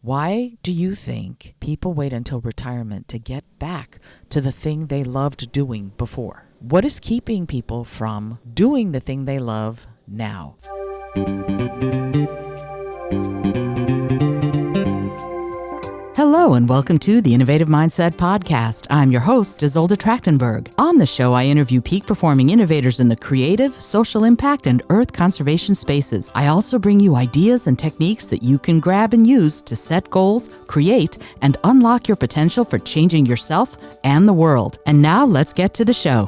Why do you think people wait until retirement to get back to the thing they loved doing before? What is keeping people from doing the thing they love now? Hello and welcome to the Innovative Mindset Podcast. I'm your host, Isolde Trachtenberg. On the show, I interview peak performing innovators in the creative, social impact, and earth conservation spaces. I also bring you ideas and techniques that you can grab and use to set goals, create, and unlock your potential for changing yourself and the world. And now let's get to the show.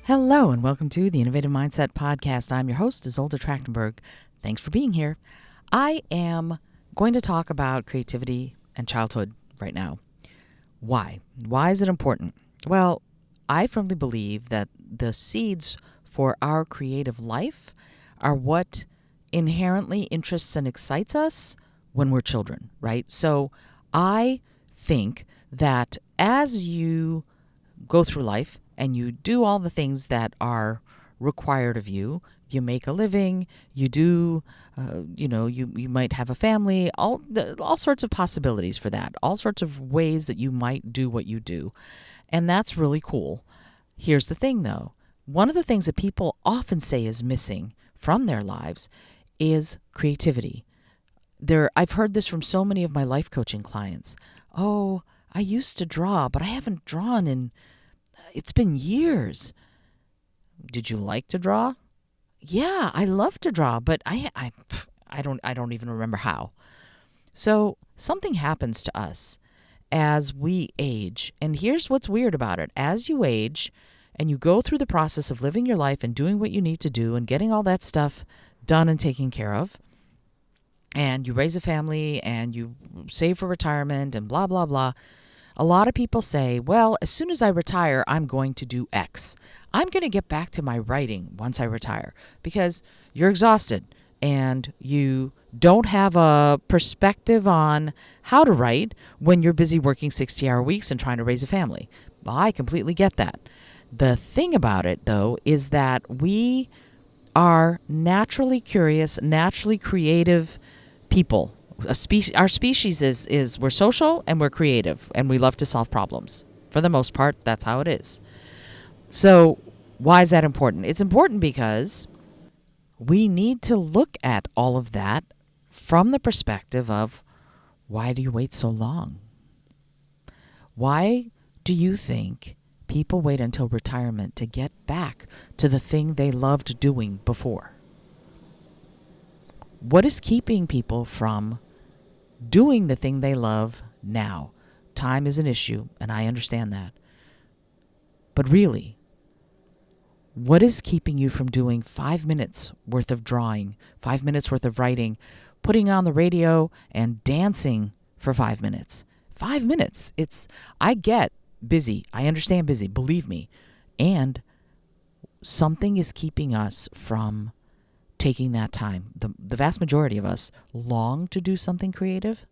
Hello and welcome to the Innovative Mindset Podcast. I'm your host, Isolde Trachtenberg. Thanks for being here. I am going to talk about creativity and childhood right now. Why? Why is it important? Well, I firmly believe that the seeds for our creative life are what inherently interests and excites us when we're children, right? So I think that as you go through life and you do all the things that are required of you, you make a living, you do, you might have a family, all sorts of possibilities for that, all sorts of ways that you might do what you do. And that's really cool. Here's the thing, though. One of the things that people often say is missing from their lives is creativity. I've heard this from so many of my life coaching clients. Oh, I used to draw, but I haven't drawn it's been years. Did you like to draw? Yeah, I love to draw, but I don't even remember how. So something happens to us as we age. And here's what's weird about it. As you age and you go through the process of living your life and doing what you need to do and getting all that stuff done and taken care of, and you raise a family and you save for retirement and blah, blah, blah, a lot of people say, well, as soon as I retire, I'm going to do X. I'm going to get back to my writing once I retire, because you're exhausted and you don't have a perspective on how to write when you're busy working 60-hour weeks and trying to raise a family. Well, I completely get that. The thing about it, though, is that we are naturally curious, naturally creative people. Our species is we're social and we're creative and we love to solve problems. For the most part, that's how it is. So why is that important? It's important because we need to look at all of that from the perspective of, why do you wait so long? Why do you think people wait until retirement to get back to the thing they loved doing before? What is keeping people from doing the thing they love now? Time is an issue, and I understand that. But really, what is keeping you from doing 5 minutes worth of drawing, 5 minutes worth of writing, putting on the radio and dancing for 5 minutes? 5 minutes. I get busy. I understand busy, believe me. And something is keeping us from taking that time. The vast majority of us long to do something creative,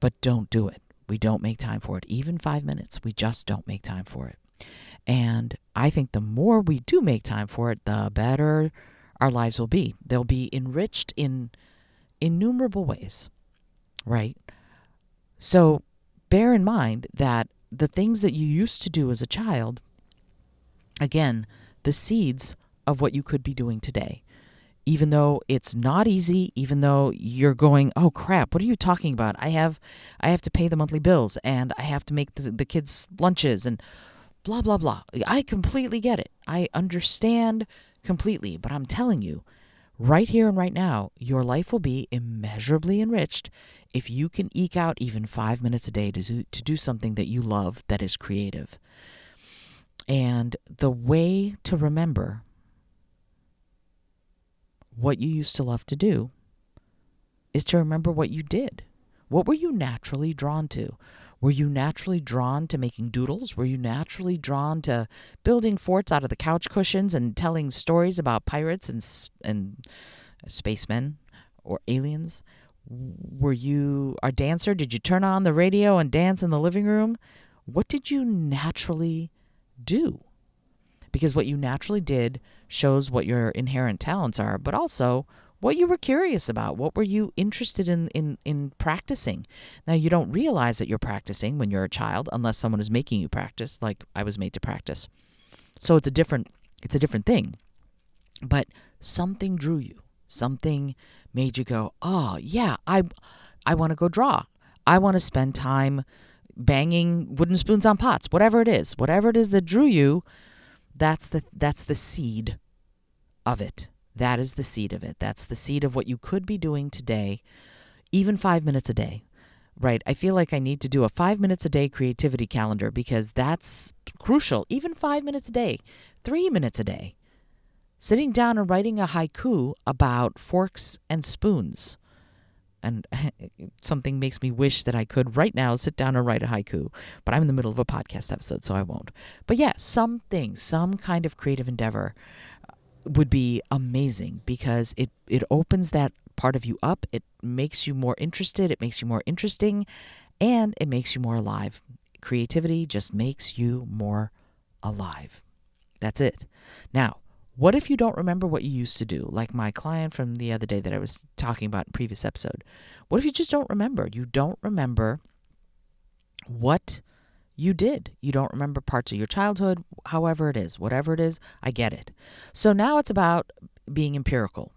but don't do it. We don't make time for it. Even 5 minutes, we just don't make time for it. And I think the more we do make time for it, the better our lives will be. They'll be enriched in innumerable ways, right? So bear in mind that the things that you used to do as a child, again, the seeds of what you could be doing today. Even though it's not easy, even though you're going, oh crap, what are you talking about? I have to pay the monthly bills and I have to make the kids' lunches and blah, blah, blah. I completely get it. I understand completely. But I'm telling you, right here and right now, your life will be immeasurably enriched if you can eke out even 5 minutes a day to do something that you love that is creative. And the way to remember what you used to love to do is to remember what you did. What were you naturally drawn to? Were you naturally drawn to making doodles? Were you naturally drawn to building forts out of the couch cushions and telling stories about pirates and spacemen or aliens? Were you a dancer? Did you turn on the radio and dance in the living room? What did you naturally do. Because what you naturally did shows what your inherent talents are, but also what you were curious about. What were you interested in practicing? Now, you don't realize that you're practicing when you're a child unless someone is making you practice, like I was made to practice. So it's a different thing. But something drew you. Something made you go, oh, yeah, I want to go draw. I want to spend time banging wooden spoons on pots, whatever it is that drew you. That's the seed of it. That is the seed of it. That's the seed of what you could be doing today, even 5 minutes a day, right? I feel like I need to do a 5 minutes a day creativity calendar because that's crucial. Even 5 minutes a day, 3 minutes a day. Sitting down and writing a haiku about forks and spoons. And something makes me wish that I could right now sit down and write a haiku. But I'm in the middle of a podcast episode, so I won't. But yeah, some kind of creative endeavor would be amazing because it opens that part of you up. It makes you more interested. It makes you more interesting. And it makes you more alive. Creativity just makes you more alive. That's it. Now, what if you don't remember what you used to do? Like my client from the other day that I was talking about in the previous episode. What if you just don't remember? You don't remember what you did. You don't remember parts of your childhood, however it is, whatever it is, I get it. So now it's about being empirical.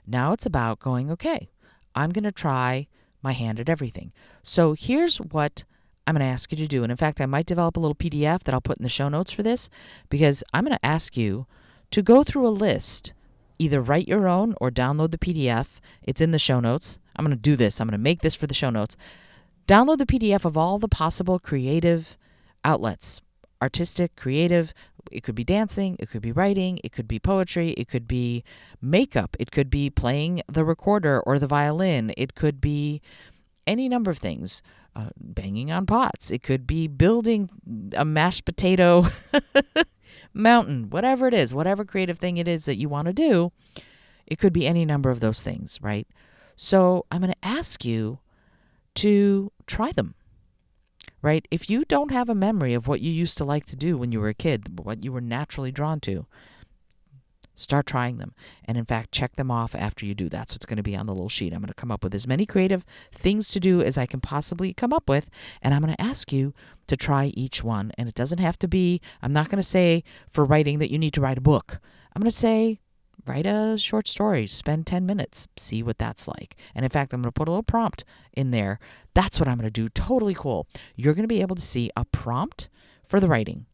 Now it's about going, okay, I'm going to try my hand at everything. So here's what I'm going to ask you to do. And in fact, I might develop a little PDF that I'll put in the show notes for this because I'm going to ask you to go through a list, either write your own or download the PDF. It's in the show notes. I'm going to do this. I'm going to make this for the show notes. Download the PDF of all the possible creative outlets, artistic, creative. It could be dancing. It could be writing. It could be poetry. It could be makeup. It could be playing the recorder or the violin. It could be any number of things. Banging on pots. It could be building a mashed potato mountain, whatever it is, whatever creative thing it is that you want to do. It could be any number of those things, right? So I'm going to ask you to try them, right? If you don't have a memory of what you used to like to do when you were a kid, what you were naturally drawn to, start trying them. And in fact, check them off after you do. That's what's going to be on the little sheet. I'm going to come up with as many creative things to do as I can possibly come up with. And I'm going to ask you to try each one. And it doesn't have to be, I'm not going to say for writing that you need to write a book. I'm going to say, write a short story, spend 10 minutes, see what that's like. And in fact, I'm going to put a little prompt in there. That's what I'm going to do. Totally cool. You're going to be able to see a prompt for the writing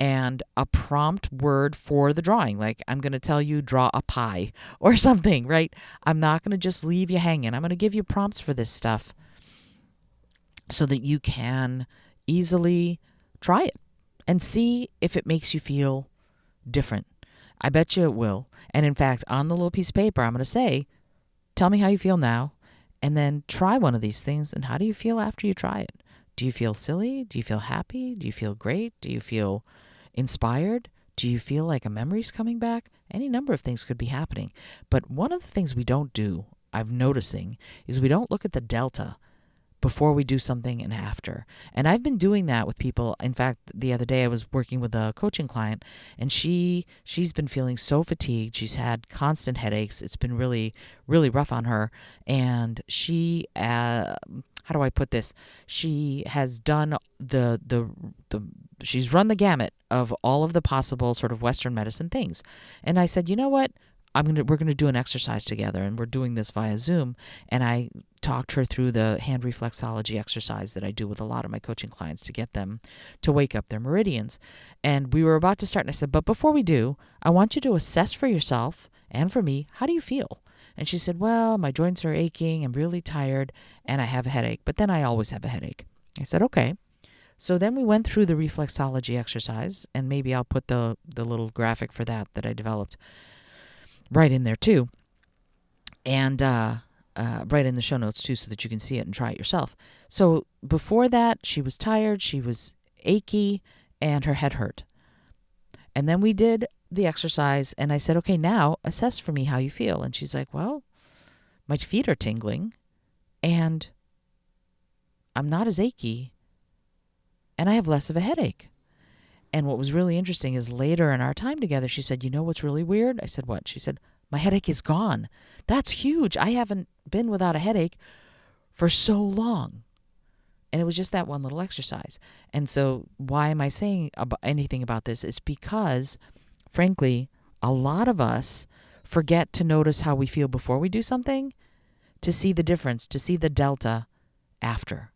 and a prompt word for the drawing. Like I'm going to tell you, draw a pie or something, right? I'm not going to just leave you hanging. I'm going to give you prompts for this stuff so that you can easily try it and see if it makes you feel different. I bet you it will. And in fact, on the little piece of paper, I'm going to say, tell me how you feel now, and then try one of these things. And how do you feel after you try it? Do you feel silly? Do you feel happy? Do you feel great? Do you feel inspired? Do you feel like a memory's coming back? Any number of things could be happening. But one of the things we don't do, I'm noticing, is we don't look at the delta before we do something and after. And I've been doing that with people. In fact, the other day I was working with a coaching client, and she's been feeling so fatigued. She's had constant headaches. It's been really, really rough on her. And she, how do I put this? She has done she's run the gamut of all of the possible sort of Western medicine things. And I said, you know what? We're gonna do an exercise together, and we're doing this via Zoom. And I talked her through the hand reflexology exercise that I do with a lot of my coaching clients to get them to wake up their meridians. And we were about to start, and I said, but before we do, I want you to assess for yourself and for me, how do you feel? And she said, well, my joints are aching, I'm really tired, and I have a headache. But then I always have a headache. I said, okay. So then we went through the reflexology exercise, and maybe I'll put the little graphic for that I developed right in there too, and right in the show notes too, so that you can see it and try it yourself. So before that, she was tired, she was achy, and her head hurt. And then we did the exercise, and I said, okay, now assess for me how you feel. And she's like, well, my feet are tingling, and I'm not as achy, and I have less of a headache. And what was really interesting is later in our time together, she said, you know what's really weird? I said, what? She said, my headache is gone. That's huge. I haven't been without a headache for so long. And it was just that one little exercise. And so why am I saying anything about this? Is because, frankly, a lot of us forget to notice how we feel before we do something, to see the difference, to see the delta after.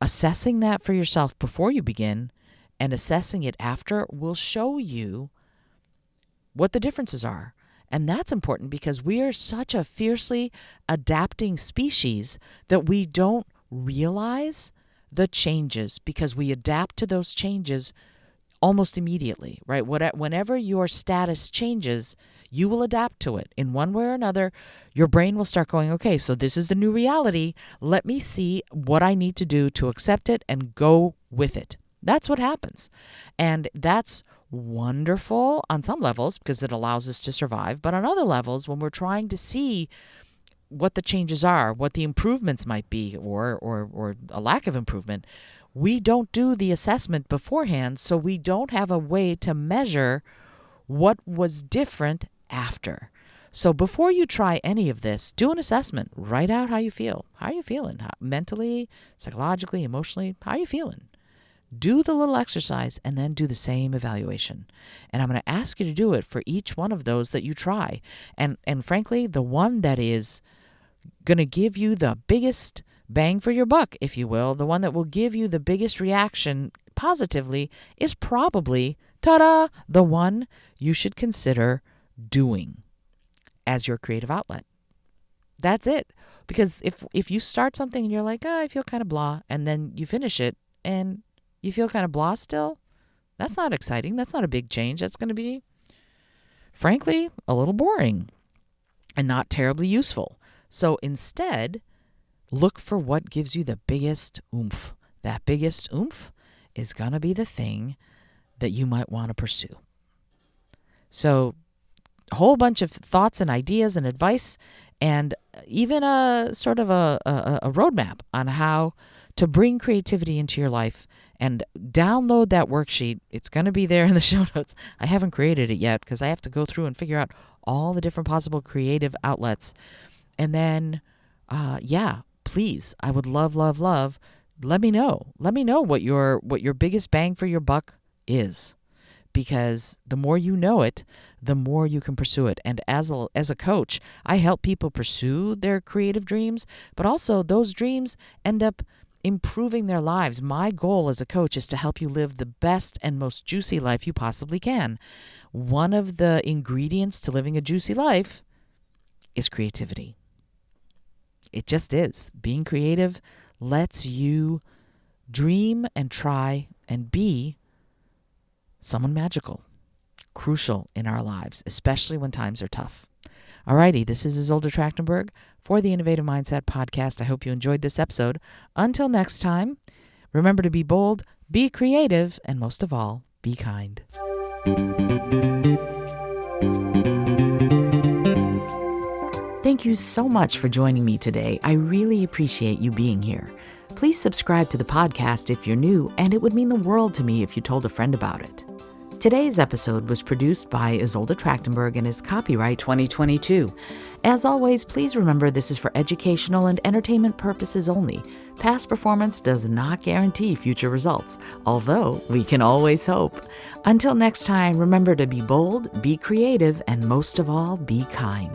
Assessing that for yourself before you begin and assessing it after will show you what the differences are. And that's important because we are such a fiercely adapting species that we don't realize the changes because we adapt to those changes almost immediately, right? Whenever your status changes, you will adapt to it in one way or another. Your brain will start going, okay, so this is the new reality. Let me see what I need to do to accept it and go with it. That's what happens. And that's wonderful on some levels because it allows us to survive. But on other levels, when we're trying to see what the changes are, what the improvements might be, or a lack of improvement, we don't do the assessment beforehand, so we don't have a way to measure what was different after. So before you try any of this, do an assessment. Write out how you feel. How are you feeling? Mentally, psychologically, emotionally, how are you feeling? Do the little exercise and then do the same evaluation. And I'm going to ask you to do it for each one of those that you try. And frankly, the one that is going to give you the biggest bang for your buck, if you will, the one that will give you the biggest reaction positively is probably, ta-da, the one you should consider doing as your creative outlet. That's it. Because if you start something and you're like, I feel kind of blah, and then you finish it and you feel kind of blah still, that's not exciting. That's not a big change. That's going to be, frankly, a little boring and not terribly useful. So instead, look for what gives you the biggest oomph. That biggest oomph is going to be the thing that you might want to pursue. So a whole bunch of thoughts and ideas and advice and even a sort of a roadmap on how to bring creativity into your life. And download that worksheet. It's going to be there in the show notes. I haven't created it yet because I have to go through and figure out all the different possible creative outlets. And then, please, I would love. Let me know. Let me know what your biggest bang for your buck is, because the more you know it, the more you can pursue it. And as a coach, I help people pursue their creative dreams, but also those dreams end up improving their lives. My goal as a coach is to help you live the best and most juicy life you possibly can. One of the ingredients to living a juicy life is creativity. It just is. Being creative lets you dream and try and be someone magical, crucial in our lives, especially when times are tough. Alrighty, this is Isolde Trachtenberg for the Innovative Mindset Podcast. I hope you enjoyed this episode. Until next time, remember to be bold, be creative, and most of all, be kind. Thank you so much for joining me today. I really appreciate you being here. Please subscribe to the podcast if you're new, and it would mean the world to me if you told a friend about it. Today's episode was produced by Isolde Trachtenberg and is copyright 2022. As always, please remember this is for educational and entertainment purposes only. Past performance does not guarantee future results, although we can always hope. Until next time, remember to be bold, be creative, and most of all, be kind.